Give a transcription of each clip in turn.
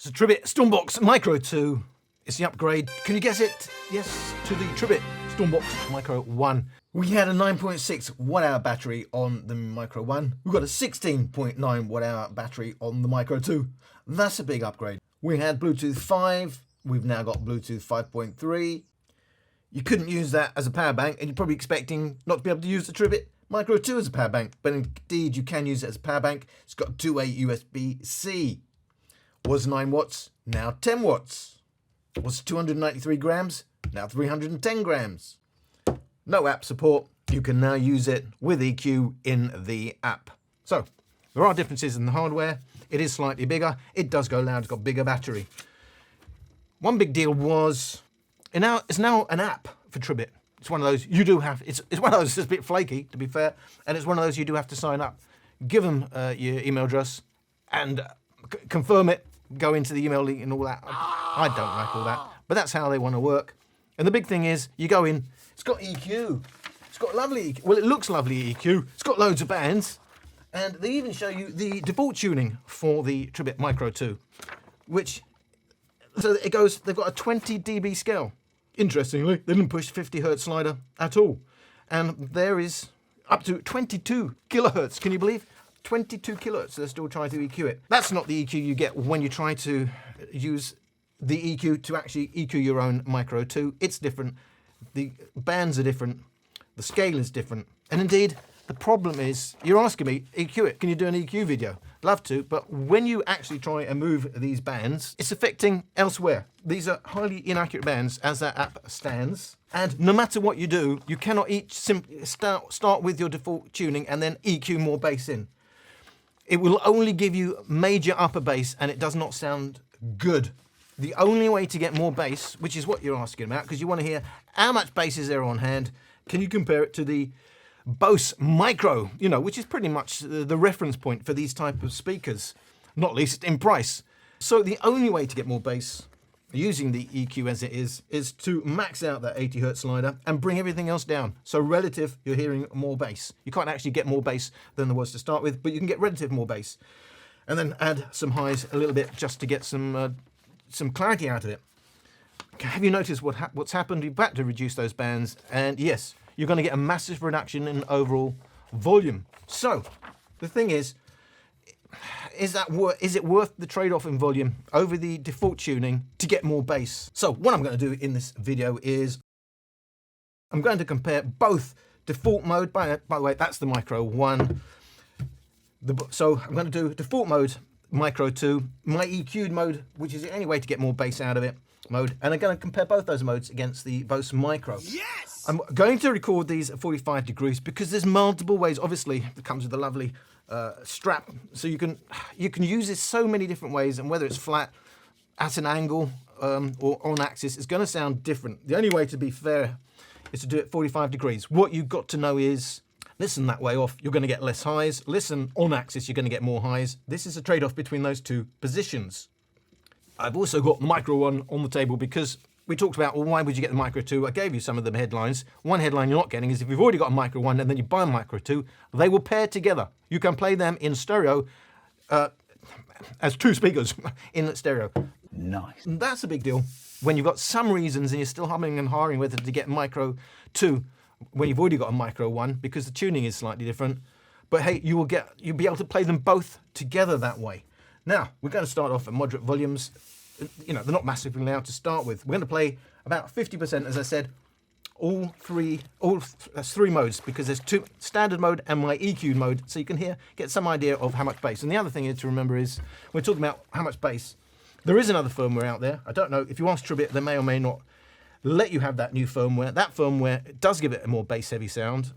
It's a Tribit Stormbox Micro 2. It's the upgrade. Can you guess it? Yes, to the Tribit Stormbox Micro 1. We had a 9.6 watt-hour battery on the Micro 1. We've got a 16.9 watt-hour battery on the Micro 2. That's a big upgrade. We had Bluetooth 5. We've now got Bluetooth 5.3. You couldn't use that as a power bank, and you're probably expecting not to be able to use the Tribit Micro 2 as a power bank, but indeed you can use it as a power bank. It's got 2A USB-C. Was 9 watts, now 10 watts. Was 293 grams, now 310 grams. No app support. You can now use it with EQ in the app. So there are differences in the hardware. It is slightly bigger. It does go loud. It's got bigger battery. One big deal was it's now an app for Tribit. It's one of those you do have. It's one of those that's a bit flaky, to be fair, and it's one of those you do have to sign up. Give them your email address and confirm it. Go into the email link and all that. I don't like all that, but that's how they want to work. And the big thing is, you go in. It's got EQ. It's got lovely EQ. Well, it looks lovely EQ. It's got loads of bands, and they even show you the default tuning for the Tribit Micro 2, which so it goes. They've got a 20 dB scale. Interestingly, they didn't push 50 hertz slider at all, and there is up to 22 kilohertz. Can you believe? 22 kilohertz, they're still trying to EQ it. That's not the EQ you get when you try to use the EQ to actually EQ your own Micro 2. It's different. The bands are different. The scale is different. And indeed, the problem is, you're asking me, EQ it. Can you do an EQ video? Love to, but when you actually try and move these bands, it's affecting elsewhere. These are highly inaccurate bands as that app stands. And no matter what you do, you cannot simply start with your default tuning and then EQ more bass in. It will only give you major upper bass, and it does not sound good. The only way to get more bass, which is what you're asking about, because you want to hear how much bass is there on hand, can you compare it to the Bose Micro, which is pretty much the reference point for these type of speakers, not least in price. So the only way to get more bass, using the EQ as it is to max out that 80 hertz slider and bring everything else down. So relative, you're hearing more bass. You can't actually get more bass than there was to start with, but you can get relative more bass. And then add some highs a little bit just to get some clarity out of it. Have you noticed what's happened? You've had to reduce those bands, and yes, you're going to get a massive reduction in overall volume. So the thing is it worth the trade-off in volume over the default tuning to get more bass? So what I'm going to do in this video is I'm going to compare both default mode. By the way, that's the Micro 1. So I'm going to do default mode, Micro 2, my EQ'd mode, which is the only way to get more bass out of it, mode, and I'm going to compare both those modes against the Bose Micro. Yes! I'm going to record these at 45 degrees because there's multiple ways. Obviously, it comes with a lovely strap, so you can use this so many different ways, and whether it's flat, at an angle, or on axis, it's going to sound different. The only way to be fair is to do it 45 degrees. What you've got to know is, listen that way off, you're going to get less highs. Listen on axis, you're going to get more highs. This is a trade-off between those two positions. I've also got the Micro 1 on the table because we talked about, well, why would you get the Micro 2? I gave you some of the headlines. One headline you're not getting is if you've already got a Micro 1 and then you buy a Micro 2, they will pair together. You can play them in stereo as two speakers in stereo. Nice. And that's a big deal when you've got some reasons and you're still humming and hawing whether to get Micro 2 when you've already got a Micro 1 because the tuning is slightly different. But hey, you'll be able to play them both together that way. Now, we're going to start off at moderate volumes. They're not massively loud to start with. We're going to play about 50%, as I said, that's three modes, because there's two, standard mode and my EQ mode, so you can get some idea of how much bass. And the other thing to remember is, we're talking about how much bass. There is another firmware out there. I don't know, if you ask Tribit, they may or may not let you have that new firmware. That firmware does give it a more bass-heavy sound.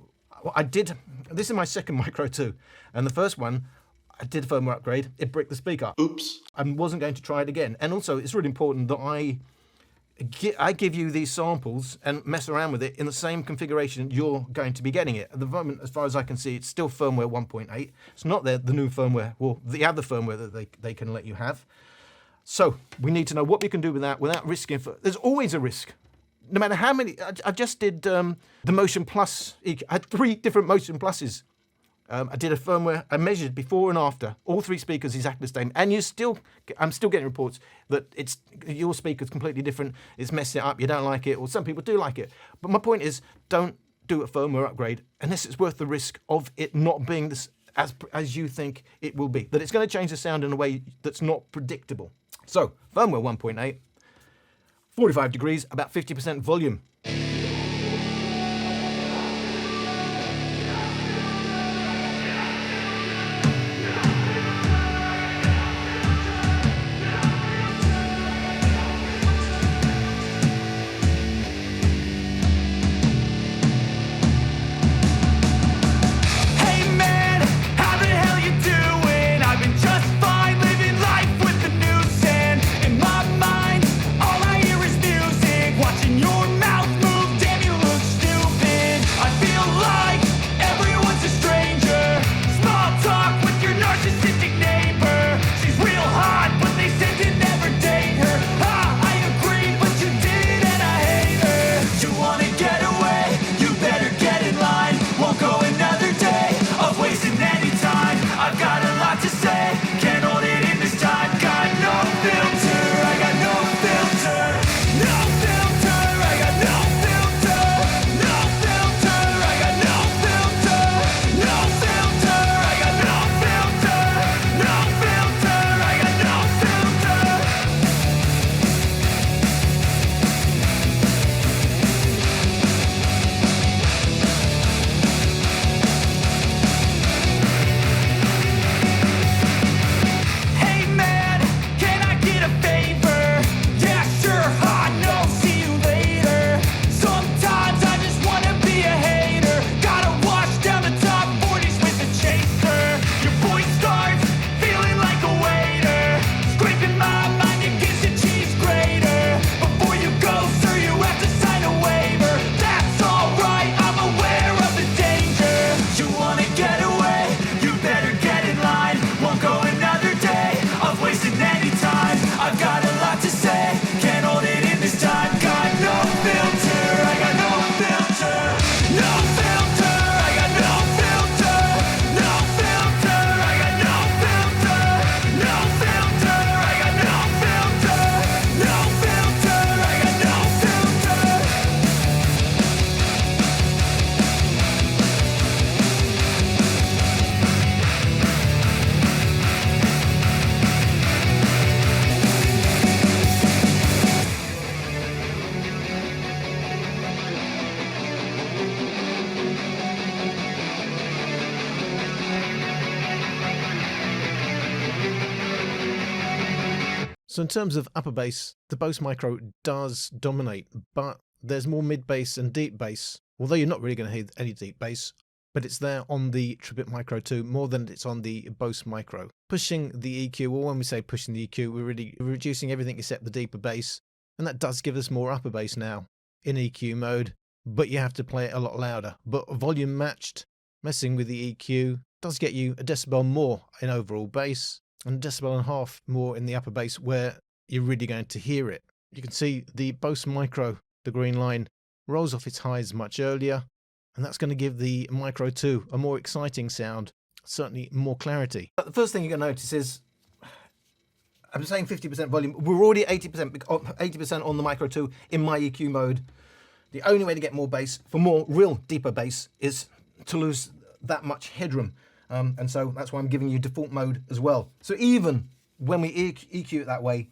This is my second Micro 2, and the first one, I did a firmware upgrade, it bricked the speaker. Oops. I wasn't going to try it again. And also, it's really important that I give you these samples and mess around with it in the same configuration you're going to be getting it. At the moment, as far as I can see, it's still firmware 1.8. It's not the new firmware, well, the other firmware that they can let you have. So we need to know what we can do with that without risking. There's always a risk. No matter how many, I just did the Motion Plus, I had 3 different Motion Pluses I did a firmware, I measured before and after, all 3 speakers exactly the same, and I'm still getting reports that your speaker's completely different, it's messing it up, you don't like it, or some people do like it. But my point is, don't do a firmware upgrade unless it's worth the risk of it not being this as you think it will be, that it's going to change the sound in a way that's not predictable. So, firmware 1.8, 45 degrees, about 50% volume. So in terms of upper bass, the Bose Micro does dominate, but there's more mid bass and deep bass, although you're not really going to hear any deep bass, but it's there on the Tribit Micro 2 more than it's on the Bose Micro. Pushing the EQ, well, when we say pushing the EQ, we're really reducing everything except the deeper bass, and that does give us more upper bass now in EQ mode, but you have to play it a lot louder. But volume matched, messing with the EQ does get you a decibel more in overall bass, and a decibel and a half more in the upper bass where you're really going to hear it. You can see the Bose Micro, the green line, rolls off its highs much earlier, and that's going to give the Micro 2 a more exciting sound, certainly more clarity. But the first thing you're going to notice is, I'm saying 50% volume, we're already 80% on the Micro 2 in my EQ mode. The only way to get more bass, for more real deeper bass, is to lose that much headroom. And so that's why I'm giving you default mode as well. So even when we EQ it that way,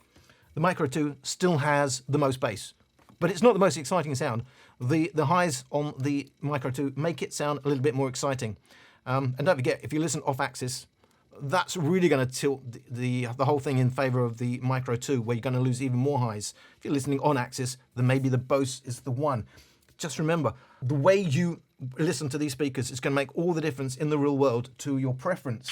the Micro 2 still has the most bass, but it's not the most exciting sound. The highs on the Micro 2 make it sound a little bit more exciting. And don't forget, if you listen off axis, that's really going to tilt the whole thing in favor of the Micro 2, where you're going to lose even more highs. If you're listening on axis, then maybe the Bose is the one. Just remember, the way you listen to these speakers is going to make all the difference in the real world to your preference.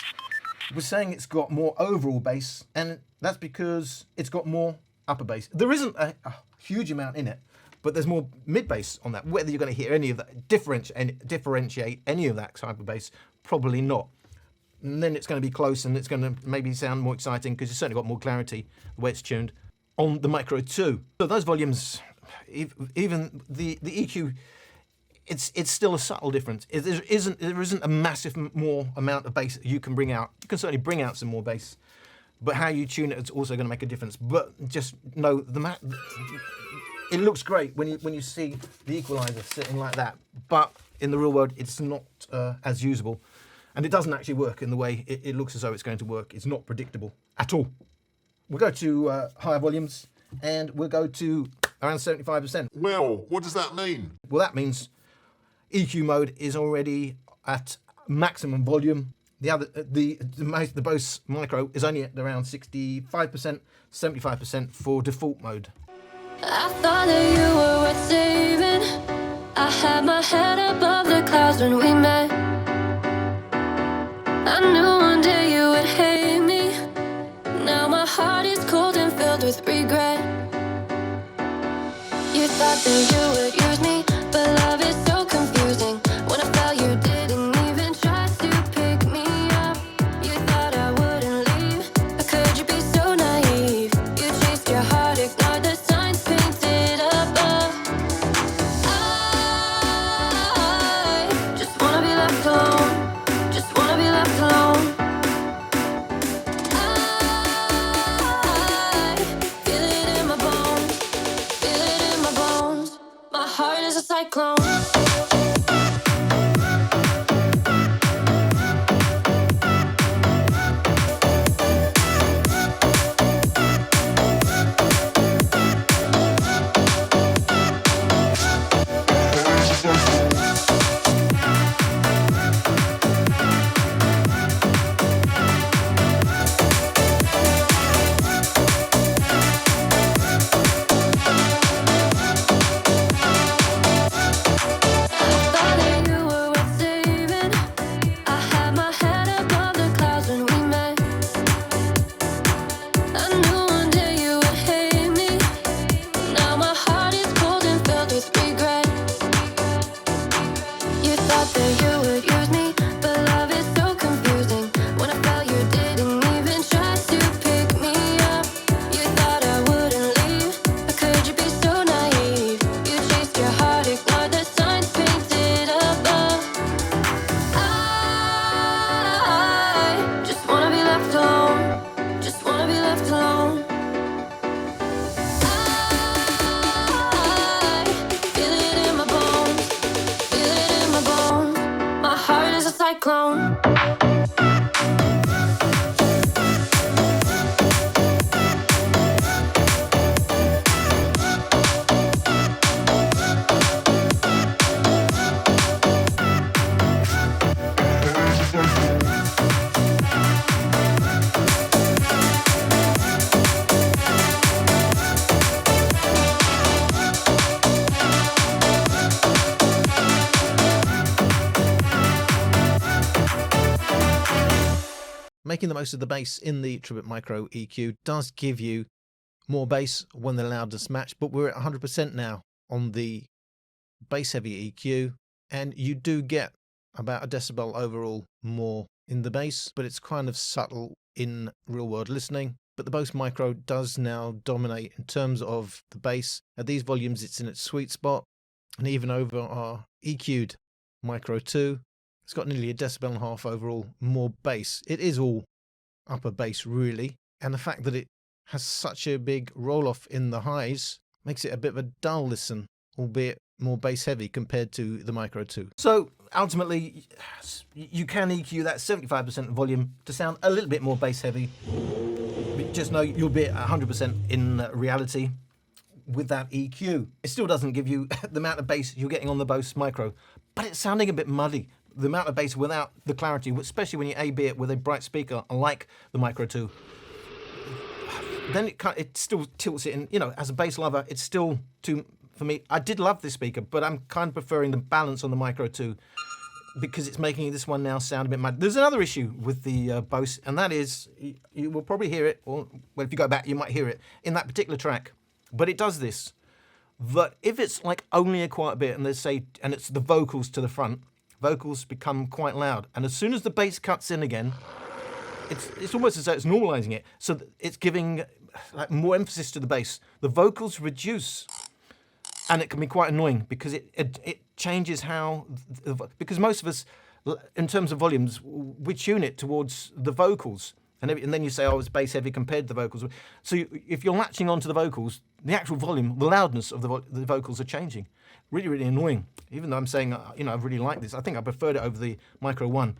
We're saying it's got more overall bass, and that's because it's got more upper bass. There isn't a huge amount in it, but there's more mid bass on that. Whether you're going to hear any of that, differentiate any of that type of bass, probably not. And then it's going to be close, and it's going to maybe sound more exciting because you've certainly got more clarity the way it's tuned on the Micro 2. So those volumes, even the EQ, it's still a subtle difference. There isn't a massive more amount of bass you can bring out. You can certainly bring out some more bass, but how you tune it is also going to make a difference. But just know it looks great when you see the equalizer sitting like that, but in the real world it's not as usable, and it doesn't actually work in the way it looks as though it's going to work. It's not predictable at all. We'll go to higher volumes, and we'll go to around 75%. Well, what does that mean? Well, that means EQ mode is already at maximum volume. The Bose Micro is only at around 65%, 75% for default mode. I thought that you were worth saving. I had my head above the clouds when we met. I knew one day you would hate me. Now my heart is cold and filled with regret. You thought that you would use me, but love is so confusing. When I felt you didn't even try to pick me up. You thought I wouldn't leave, but could you be so naive? You chased your heart, ignored the signs painted above. I just wanna be left alone. Just wanna be left alone. I feel it in my bones. Feel it in my bones. My heart is a cyclone. Cyclone. Making the most of the bass in the Tribit Micro EQ does give you more bass when the loudness match, but we're at 100% now on the bass heavy EQ, and you do get about a decibel overall more in the bass, but it's kind of subtle in real world listening. But the Bose Micro does now dominate in terms of the bass. At these volumes it's in its sweet spot, and even over our EQ'd Micro 2, it's got nearly a decibel and a half overall more bass. It is all upper bass really, and the fact that it has such a big roll off in the highs makes it a bit of a dull listen, albeit more bass heavy compared to the Micro 2. So ultimately you can EQ that 75% volume to sound a little bit more bass heavy, but just know you'll be at 100% in reality with that EQ. It still doesn't give you the amount of bass you're getting on the Bose Micro, but it's sounding a bit muddy. The amount of bass without the clarity, especially when you A/B it with a bright speaker like the Micro 2, then it still tilts it in. You know, as a bass lover, it's still too, for me, I did love this speaker, but I'm kind of preferring the balance on the Micro 2 because it's making this one now sound a bit mad. There's another issue with the Bose, and that is, you will probably hear it, or well, if you go back, you might hear it in that particular track, but it does this. But if it's like only a quiet bit, and it's the vocals to the front, vocals become quite loud, and as soon as the bass cuts in again, it's almost as though it's normalizing it, so it's giving like more emphasis to the bass. The vocals reduce, and it can be quite annoying because it changes how, because most of us, in terms of volumes, we tune it towards the vocals. And then you say, oh, it's bass heavy compared to the vocals. So if you're latching onto the vocals, the actual volume, the loudness of the vocals are changing. Really, really annoying. Even though I'm saying, I really like this. I think I preferred it over the Micro 1.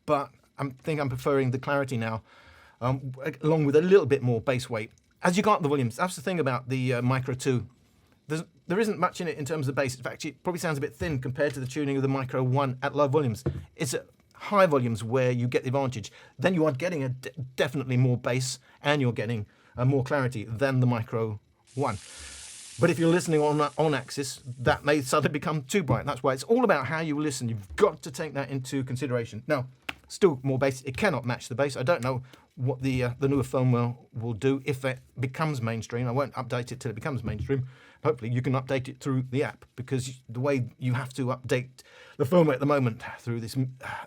But I think I'm preferring the clarity now, along with a little bit more bass weight. As you go up the volumes, that's the thing about the Micro 2. There isn't much in it in terms of bass. In fact, it probably sounds a bit thin compared to the tuning of the Micro 1 at low volumes. It's at high volumes where you get the advantage. Then you are getting definitely more bass, and you're getting more clarity than the Micro 1. But if you're listening on axis, that may suddenly become too bright. That's why it's all about how you listen. You've got to take that into consideration. Now, still more bass. It cannot match the bass. I don't know what the newer firmware will do if it becomes mainstream. I won't update it till it becomes mainstream. Hopefully you can update it through the app, because the way you have to update the firmware at the moment through this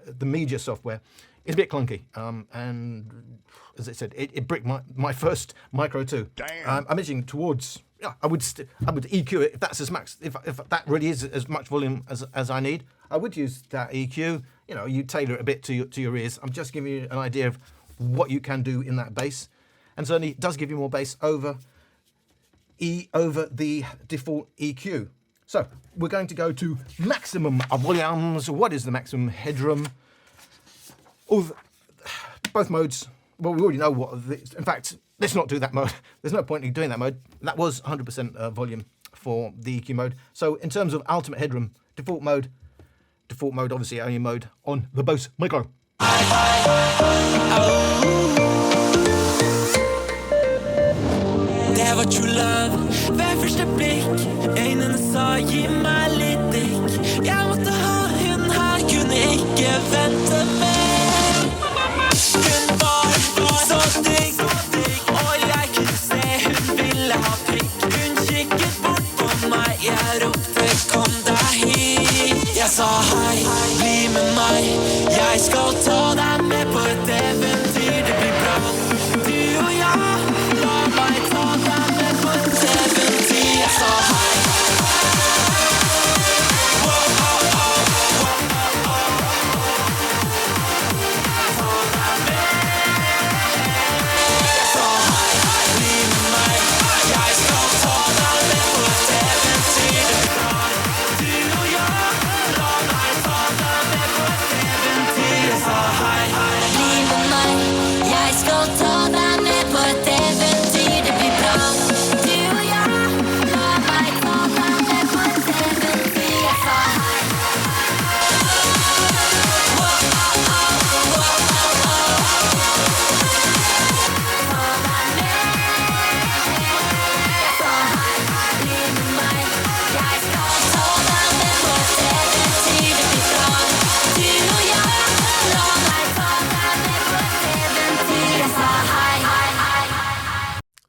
the media software is a bit clunky. And as I said, it bricked my first Micro 2. Damn. I'm itching towards. Yeah, I would EQ it if that's as much. If that really is as much volume as I need, I would use that EQ. You tailor it a bit to your ears. I'm just giving you an idea of what you can do in that bass, and certainly it does give you more bass over the default EQ. So we're going to go to maximum volumes. What is the maximum headroom? Both modes. Well, we already know what. In fact, let's not do that mode. There's no point in doing that mode. That was 100% volume for the EQ mode. So in terms of ultimate headroom, default mode, obviously only mode on the Bose Micro. Det var true love ved første blikk. Øynene sa gi meg litt drikk. Jeg måtte ha hun her, kunne ikke vente mer. Hun var så digg, og jeg kunne se hun ville ha pikk. Hun kikket bort på meg, jeg ropte kom deg hit. Jeg sa hei, bli med meg. Jeg skal ta deg med på et eventyr, det blir bra. Du og jeg, la meg ta deg med på et eventyr. Jeg sa hei.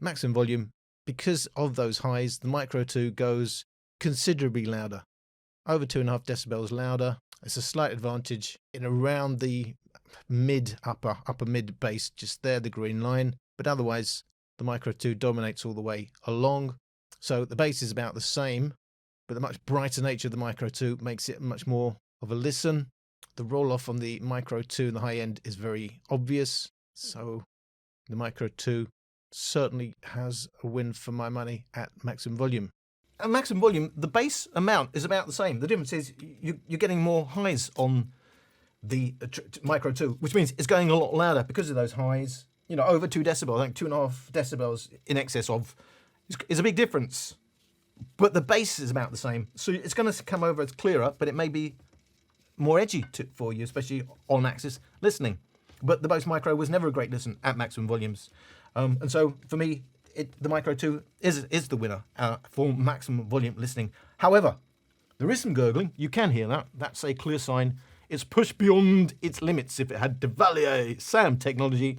Maximum volume, because of those highs, the Micro 2 goes considerably louder, over 2.5 decibels louder. It's a slight advantage in around the upper mid bass, just there, the green line. But otherwise, the Micro 2 dominates all the way along. So the bass is about the same, but the much brighter nature of the Micro 2 makes it much more of a listen. The roll off on the Micro 2 in the high end is very obvious. So the Micro 2 certainly has a win for my money at maximum volume. At maximum volume, the bass amount is about the same. The difference is you're getting more highs on the Micro 2, which means it's going a lot louder because of those highs. Over 2 decibels, I think 2.5 decibels in excess of is a big difference. But the bass is about the same. So it's going to come over as clearer, but it may be more edgy for you, especially on axis listening. But the Bose Micro was never a great listen at maximum volumes. And so for me, the Micro 2 is the winner for maximum volume listening. However, there is some gurgling. You can hear that. That's a clear sign. It's pushed beyond its limits. If it had Devalier sound technology,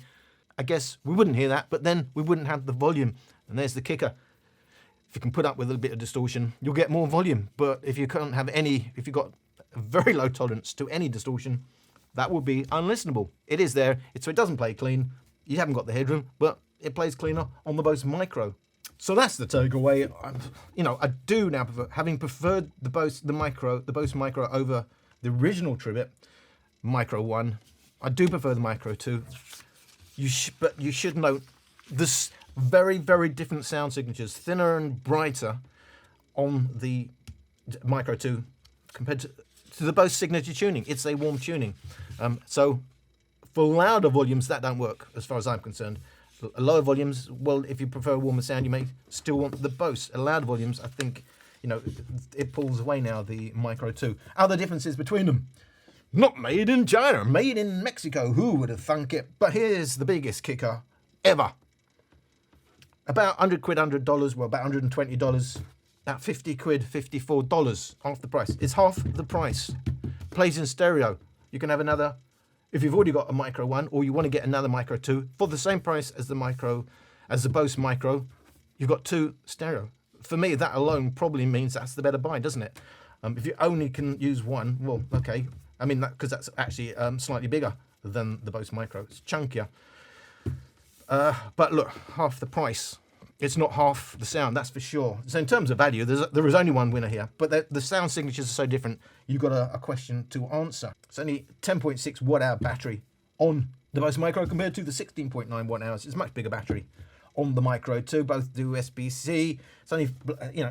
I guess we wouldn't hear that, but then we wouldn't have the volume. And there's the kicker. If you can put up with a little bit of distortion, you'll get more volume. But if you can't have any, if you've got a very low tolerance to any distortion, that would be unlistenable. It is there, so it doesn't play clean. You haven't got the headroom, but it plays cleaner on the Bose Micro. So that's the takeaway. I do now prefer, having preferred the Bose Micro over the original Tribit Micro 1. I do prefer the Micro 2. But you should note this very, very different sound signatures, thinner and brighter on the Micro 2 compared to the Bose signature tuning. It's a warm tuning. So for louder volumes, that don't work as far as I'm concerned. Lower volumes, well, if you prefer a warmer sound, you may still want the Bose. Louder volumes, I think, it pulls away now, the Micro 2. Other differences between them. Not made in China, made in Mexico. Who would have thunk it? But here's the biggest kicker ever. About 100 quid, $100, well, about $120. About 50 quid, $54, half the price. It's half the price. Plays in stereo. You can have another, if you've already got a Micro 1 or you want to get another Micro 2 for the same price as the Bose Micro, you've got 2 stereo. For me, that alone probably means that's the better buy, doesn't it? If you only can use one, well, okay. I mean, because that's actually slightly bigger than the Bose Micro. It's chunkier. But look, half the price. It's not half the sound, that's for sure. So in terms of value, there is only one winner here. But the sound signatures are so different, you've got a question to answer. It's only 10.6 watt-hour battery on the Bose Micro compared to the 16.9 watt-hours. It's a much bigger battery on the Micro 2. Both do USB-C. It's only,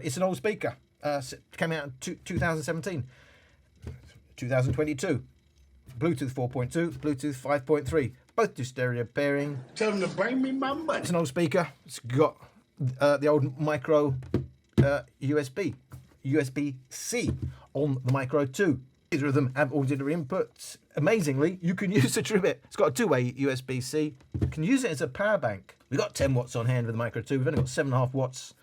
it's an old speaker. Came out in 2017. 2022. Bluetooth 4.2, Bluetooth 5.3. Both do stereo pairing. Tell them to bring me my money. It's an old speaker. It's got the old Micro USB-C on the Micro 2. Either of them have auxiliary inputs. Amazingly, you can use the Tribit. It's got a two-way USB-C. You can use it as a power bank. We've got 10 watts on hand with the Micro 2. We've only got 7.5 watts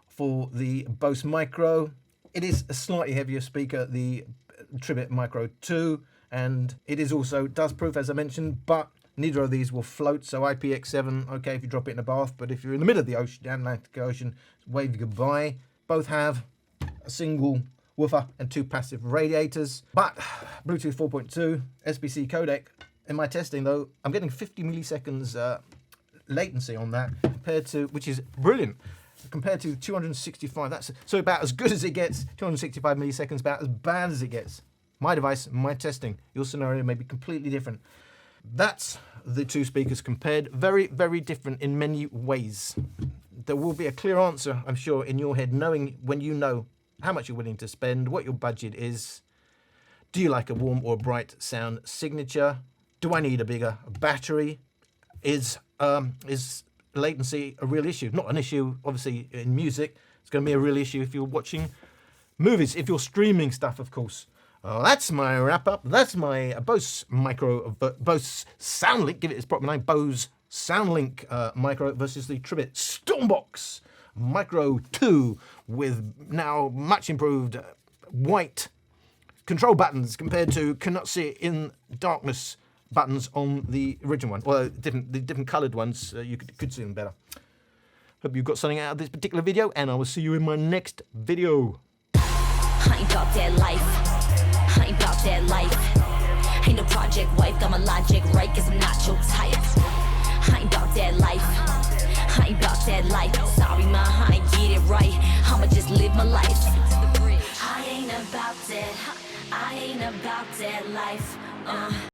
for the Bose Micro. It is a slightly heavier speaker, the Tribit Micro 2, and it is also dust-proof, as I mentioned, but neither of these will float. So IPX7, okay, if you drop it in a bath, but if you're in the middle of the ocean, the Atlantic Ocean, wave goodbye. Both have a single woofer and 2 passive radiators, but Bluetooth 4.2, SBC codec. In my testing, though, I'm getting 50 milliseconds latency on that, compared to, which is brilliant, compared to 265. That's so about as good as it gets. 265 milliseconds, about as bad as it gets. My device, my testing. Your scenario may be completely different. That's the two speakers compared. Very, very different in many ways. There will be a clear answer, I'm sure, in your head, knowing when you know how much you're willing to spend, what your budget is. Do you like a warm or bright sound signature? Do I need a bigger battery? Is latency a real issue? Not an issue, obviously, in music. It's going to be a real issue if you're watching movies, if you're streaming stuff, of course. That's my wrap-up. That's my Bose Micro, Bose Soundlink, give it its proper name, Bose Soundlink Micro versus the Tribit Stormbox Micro 2 with now much improved white control buttons compared to cannot see it in darkness buttons on the original one. Well, the different coloured ones, you could see them better. Hope you got something out of this particular video, and I will see you in my next video. I ain't about that life. I ain't about that life. Ain't no project wife, got my logic right, cause I'm not your type. I ain't about that life. I ain't about that life. Sorry, ma, I ain't get it right. I'ma just live my life. I ain't about that. I ain't about that life.